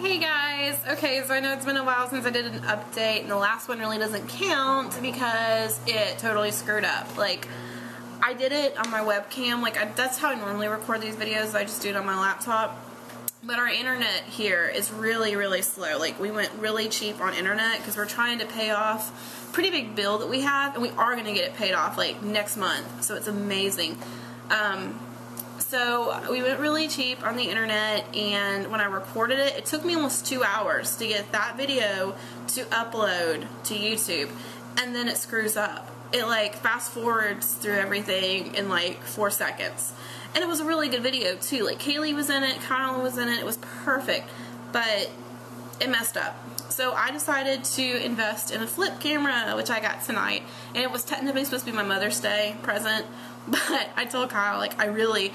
Hey guys, okay, so I know it's been a while since I did an update, and the last one really doesn't count because it totally screwed up. Like, I did it on my webcam, that's how I normally record these videos, I just do it on my laptop. But our internet here is really, really slow. Like, we went really cheap on internet because we're trying to pay off a pretty big bill that we have, and we are going to get it paid off, like, next month, so it's amazing. So we went really cheap on the internet, and when I recorded it, it took me almost 2 hours to get that video to upload to YouTube, and then it screws up. It like fast forwards through everything in like 4 seconds. And it was a really good video too. Like Kaylee was in it, Kyle was in it, it was perfect, but it messed up. So I decided to invest in a flip camera, which I got tonight, and it was technically supposed to be my Mother's Day present, but I told Kyle, like, I really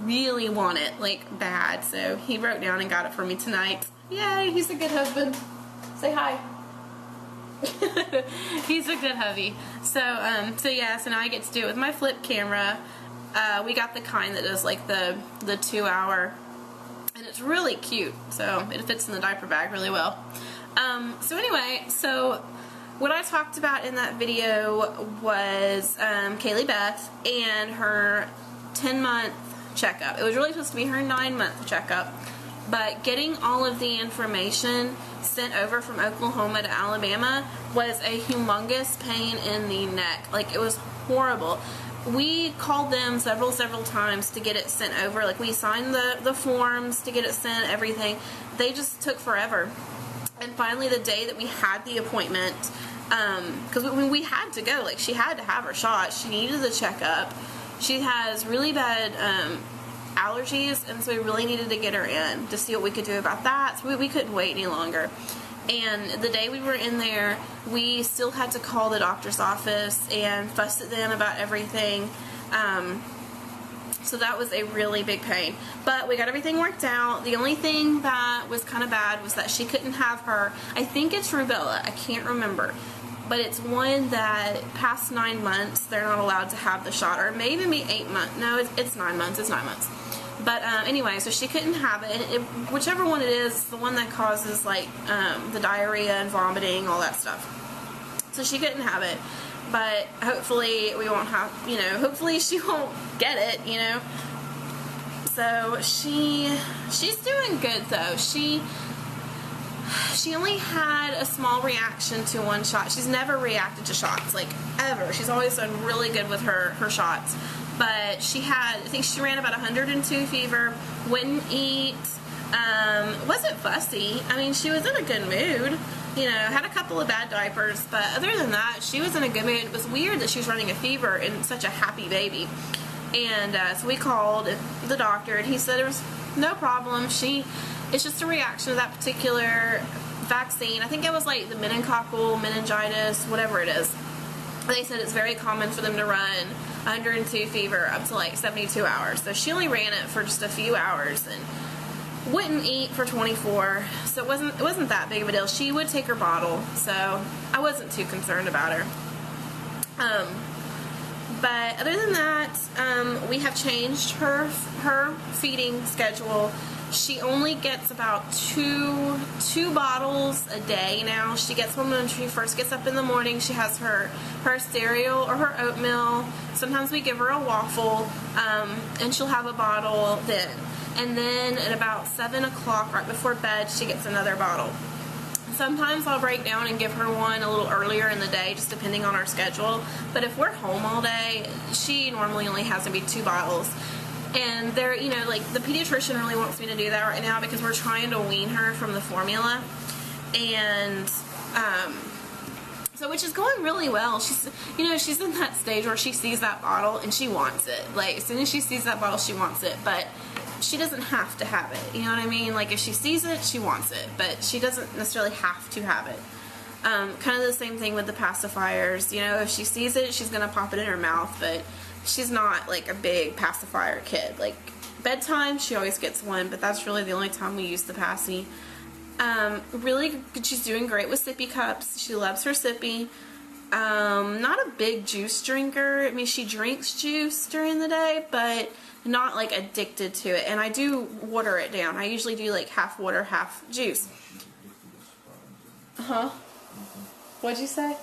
want it, like, bad, so he wrote down and got it for me tonight. Yay, he's a good husband. Say hi. He's a good hubby. So yeah, so now I get to do it with my flip camera. We got the kind that does, like, the 2 hour, and it's really cute, so it fits in the diaper bag really well. So anyway, so what I talked about in that video was Kaylee Beth and her 10-month checkup. It was really supposed to be her 9-month checkup, but getting all of the information sent over from Oklahoma to Alabama was a humongous pain in the neck. Like, it was horrible. We called them several times to get it sent over. Like, we signed the forms to get it sent, everything. They just took forever. And finally, the day that we had the appointment, because we had to go, like, she had to have her shot. She needed the checkup. She has really bad allergies, and so we really needed to get her in to see what we could do about that. So we couldn't wait any longer. And the day we were in there, we still had to call the doctor's office and fuss at them about everything. So that was a really big pain. But we got everything worked out. The only thing that was kind of bad was that she couldn't have her, I think it's rubella, I can't remember. But it's one that past 9 months, they're not allowed to have the shot. Or maybe 8 months. No, it's 9 months. It's 9 months. But anyway, so she couldn't have it. And whichever one it is, the one that causes, like, the diarrhea and vomiting, all that stuff. So she couldn't have it. But hopefully we won't have, hopefully she won't get it, So she's doing good, though. She only had a small reaction to one shot. She's never reacted to shots, like, ever. She's always done really good with her shots. But she had, I think she ran about 102 fever, wouldn't eat, wasn't fussy. I mean, she was in a good mood, had a couple of bad diapers, but other than that, she was in a good mood. It was weird that she was running a fever and such a happy baby. And so we called the doctor, and he said there was no problem. It's just a reaction to that particular vaccine. I think it was like the meningococcal meningitis, whatever it is. They said it's very common for them to run 102 fever up to like 72 hours. So she only ran it for just a few hours and wouldn't eat for 24. So it wasn't that big of a deal. She would take her bottle, so I wasn't too concerned about her. But other than that, we have changed her feeding schedule. She only gets about two bottles a day now. She gets one when she first gets up in the morning. She has her cereal or her oatmeal. Sometimes we give her a waffle, and she'll have a bottle then. And then at about 7 o'clock, right before bed, she gets another bottle. Sometimes I'll break down and give her one a little earlier in the day, just depending on our schedule. But if we're home all day, she normally only has maybe 2 bottles. And they're, like, the pediatrician really wants me to do that right now because we're trying to wean her from the formula. And, so, which is going really well. She's, she's in that stage where she sees that bottle and she wants it. Like, as soon as she sees that bottle, she wants it. But she doesn't have to have it. You know what I mean? Like, if she sees it, she wants it. But she doesn't necessarily have to have it. Kind of the same thing with the pacifiers. If she sees it, she's going to pop it in her mouth. But she's not, like, a big pacifier kid. Like, bedtime, she always gets one, but that's really the only time we use the passy. Really, she's doing great with sippy cups. She loves her sippy. Not a big juice drinker. I mean, she drinks juice during the day, but not like addicted to it. And I do water it down. I usually do like half water, half juice. Huh? What'd you say?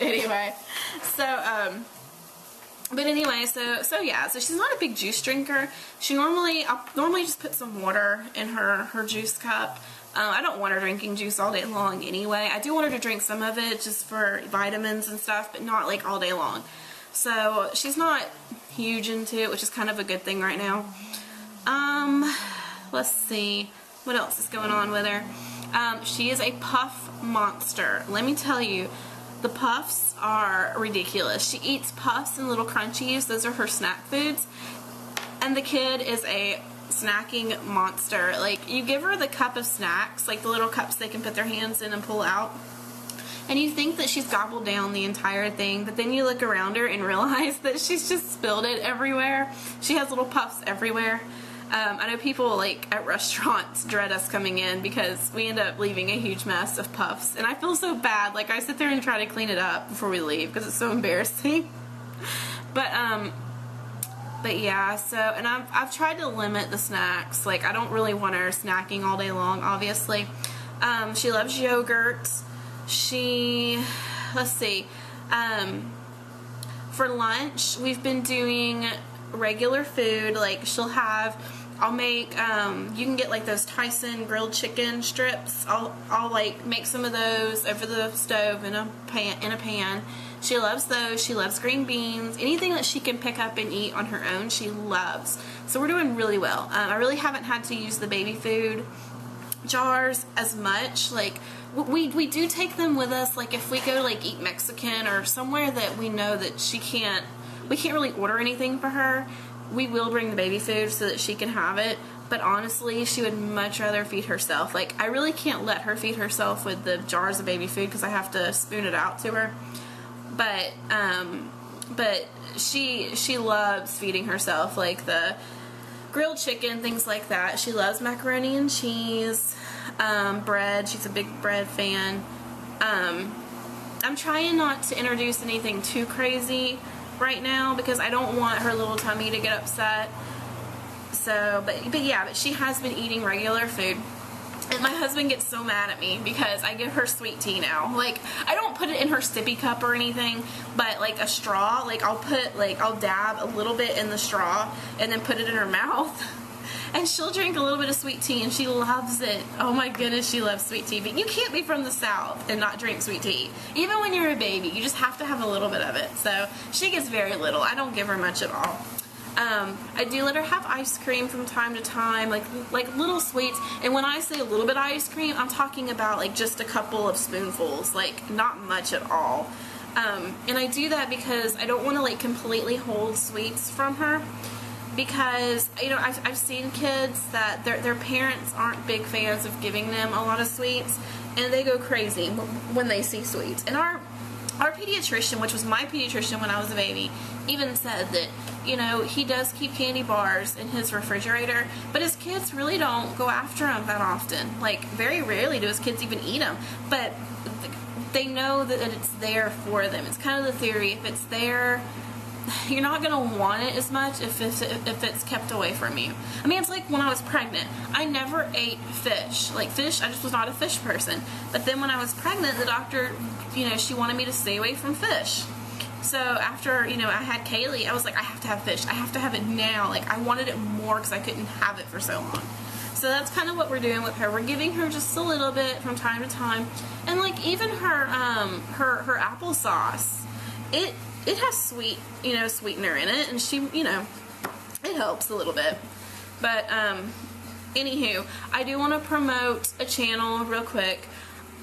Anyway, but anyway, so yeah, so she's not a big juice drinker. I'll normally just put some water in her juice cup. I don't want her drinking juice all day long anyway. I do want her to drink some of it just for vitamins and stuff, but not like all day long. So she's not huge into it, which is kind of a good thing right now. Let's see what else is going on with her. She is a puff monster. Let me tell you, the puffs are ridiculous. She eats puffs and little crunchies. Those are her snack foods. And the kid is a snacking monster. Like, you give her the cup of snacks, like the little cups they can put their hands in and pull out, and you think that she's gobbled down the entire thing, but then you look around her and realize that she's just spilled it everywhere. She has little puffs everywhere. I know people like at restaurants dread us coming in because we end up leaving a huge mess of puffs, and I feel so bad. Like, I sit there and try to clean it up before we leave because it's so embarrassing. But yeah, so, and I've tried to limit the snacks. Like, I don't really want her snacking all day long, obviously. She loves yogurt. Let's see, for lunch, we've been doing regular food. Like, I'll make, you can get like those Tyson grilled chicken strips. I'll like make some of those over the stove in a pan. She loves those. She loves green beans. Anything that she can pick up and eat on her own, she loves. So we're doing really well. I really haven't had to use the baby food jars as much. Like, we do take them with us. Like, if we go to like eat Mexican or somewhere that we know that we can't really order anything for her, we will bring the baby food so that she can have it. But honestly, she would much rather feed herself. Like, I really can't let her feed herself with the jars of baby food because I have to spoon it out to her. But she loves feeding herself, like the grilled chicken, things like that. She loves macaroni and cheese, bread. She's a big bread fan. I'm trying not to introduce anything too crazy right now because I don't want her little tummy to get upset. So, but yeah, but she has been eating regular food. And my husband gets so mad at me because I give her sweet tea now. Like, I don't put it in her sippy cup or anything, but like a straw, like I'll dab a little bit in the straw and then put it in her mouth. And she'll drink a little bit of sweet tea and she loves it. Oh my goodness, she loves sweet tea. But you can't be from the South and not drink sweet tea. Even when you're a baby, you just have to have a little bit of it. So she gets very little. I don't give her much at all. I do let her have ice cream from time to time, like little sweets. And when I say a little bit of ice cream, I'm talking about like just a couple of spoonfuls, like not much at all. And I do that because I don't want to like completely hold sweets from her, because, you know, I've seen kids that their parents aren't big fans of giving them a lot of sweets, and they go crazy when they see sweets. And our pediatrician, which was my pediatrician when I was a baby, even said that, you know, he does keep candy bars in his refrigerator, but his kids really don't go after them that often. Like, very rarely do his kids even eat them, but they know that it's there for them. It's kind of the theory, if it's there, you're not going to want it as much if it's kept away from you. I mean, it's like when I was pregnant. I never ate fish. Like, fish, I just was not a fish person. But then when I was pregnant, the doctor, you know, she wanted me to stay away from fish. So after, you know, I had Kaylee, I was like, I have to have fish. I have to have it now. Like, I wanted it more because I couldn't have it for so long. So that's kind of what we're doing with her. We're giving her just a little bit from time to time. And, like, even her applesauce, it has sweet, you know, sweetener in it, and she, you know, it helps a little bit. But, anywho, I do want to promote a channel real quick.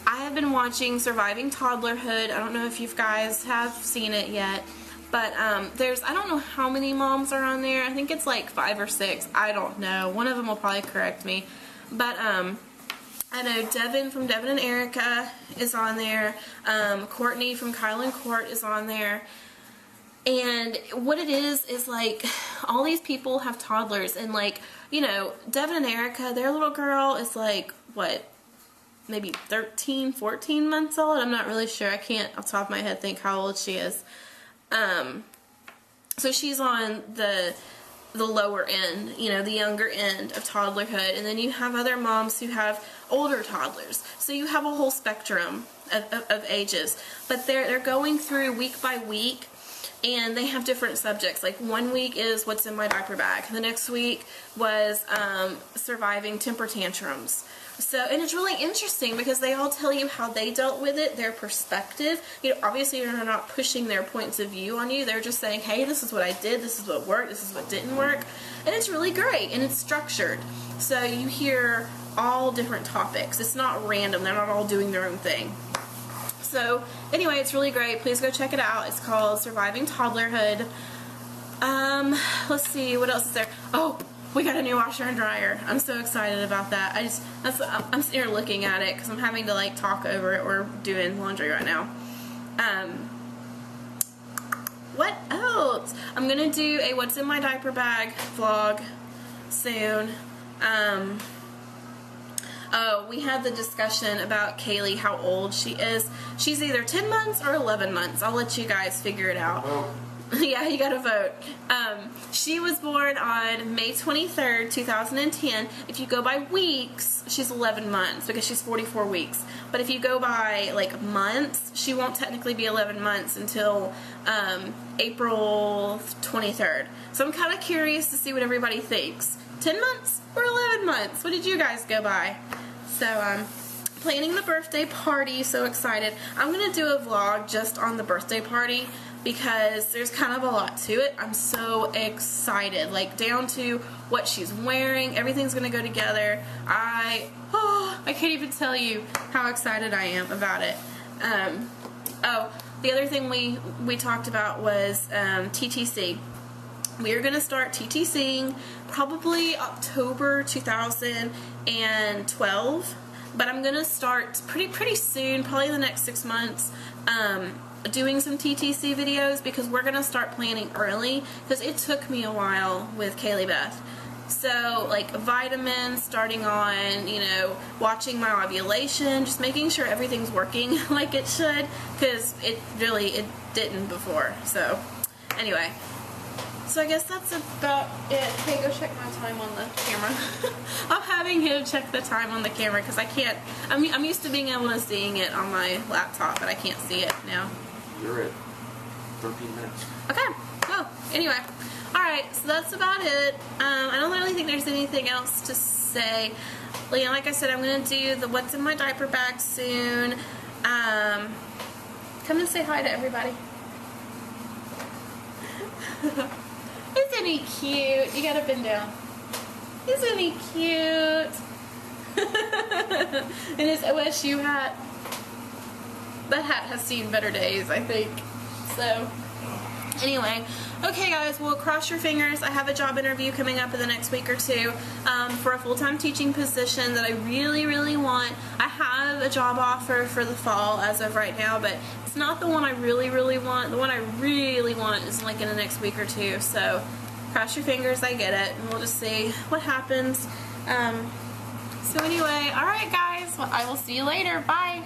I have been watching Surviving Toddlerhood. I don't know if you guys have seen it yet, but, there's, I don't know how many moms are on there. I think it's like 5 or 6. I don't know. One of them will probably correct me. But, I know Devin from Devin and Erica is on there. Courtney from Kyle and Court is on there. And what it is like, all these people have toddlers, and like, you know, Devin and Erica, their little girl is like, what, maybe 13, 14 months old. I'm not really sure. I can't off the top of my head think how old she is. So she's on the lower end, you know, the younger end of toddlerhood, and then you have other moms who have older toddlers. So you have a whole spectrum of ages, but they're going through week by week, and they have different subjects. Like 1 week is what's in my diaper bag. The next week was surviving temper tantrums. So, and it's really interesting because they all tell you how they dealt with it, their perspective. You know, obviously they're not pushing their points of view on you. They're just saying, hey, this is what I did, this is what worked, this is what didn't work. And it's really great, and it's structured. So you hear all different topics. It's not random. They're not all doing their own thing. So anyway, it's really great. Please go check it out. It's called Surviving Toddlerhood. Let's see, what else is there? Oh, we got a new washer and dryer. I'm so excited about that. I'm sitting here looking at it because I'm having to like talk over it. We're doing laundry right now. What else? I'm gonna do a what's in my diaper bag vlog soon. Oh, we had the discussion about Kaylee, how old she is. She's either 10 months or 11 months. I'll let you guys figure it out. Well, yeah, you gotta vote. She was born on May 23rd, 2010. If you go by weeks, she's 11 months because she's 44 weeks. But if you go by like months, she won't technically be 11 months until April 23rd. So I'm kind of curious to see what everybody thinks. 10 months or 11 months? What did you guys go by? So planning the birthday party, so excited. I'm gonna do a vlog just on the birthday party because there's kind of a lot to it. I'm so excited, like down to what she's wearing. Everything's gonna go together. I can't even tell you how excited I am about it. Oh, the other thing we talked about was TTC. We are going to start TTCing probably October 2012, but I'm going to start pretty soon, probably in the next 6 months, doing some TTC videos because we're going to start planning early because it took me a while with Kaylee Beth. So, like vitamins, starting on, you know, watching my ovulation, just making sure everything's working like it should because it didn't before. So, anyway. So I guess that's about it. Hey, go check my time on the camera. I'm having him check the time on the camera because I can't. I'm used to being able to seeing it on my laptop, but I can't see it now. you're at 13 minutes. Okay. Oh, anyway. Alright, so that's about it. I don't really think there's anything else to say. Well, yeah, like I said, I'm going to do the what's in my diaper bag soon. Come and say hi to everybody. Isn't he cute? You gotta bend down. Isn't he cute? And his OSU hat. That hat has seen better days, I think. So, anyway. Okay, guys, well, cross your fingers. I have a job interview coming up in the next week or two for a full-time teaching position that I really, really want. I have a job offer for the fall as of right now, but it's not the one I really, really want. The one I really want is like in the next week or two. So cross your fingers, I get it, and we'll just see what happens. So anyway, all right, guys. Well, I will see you later. Bye.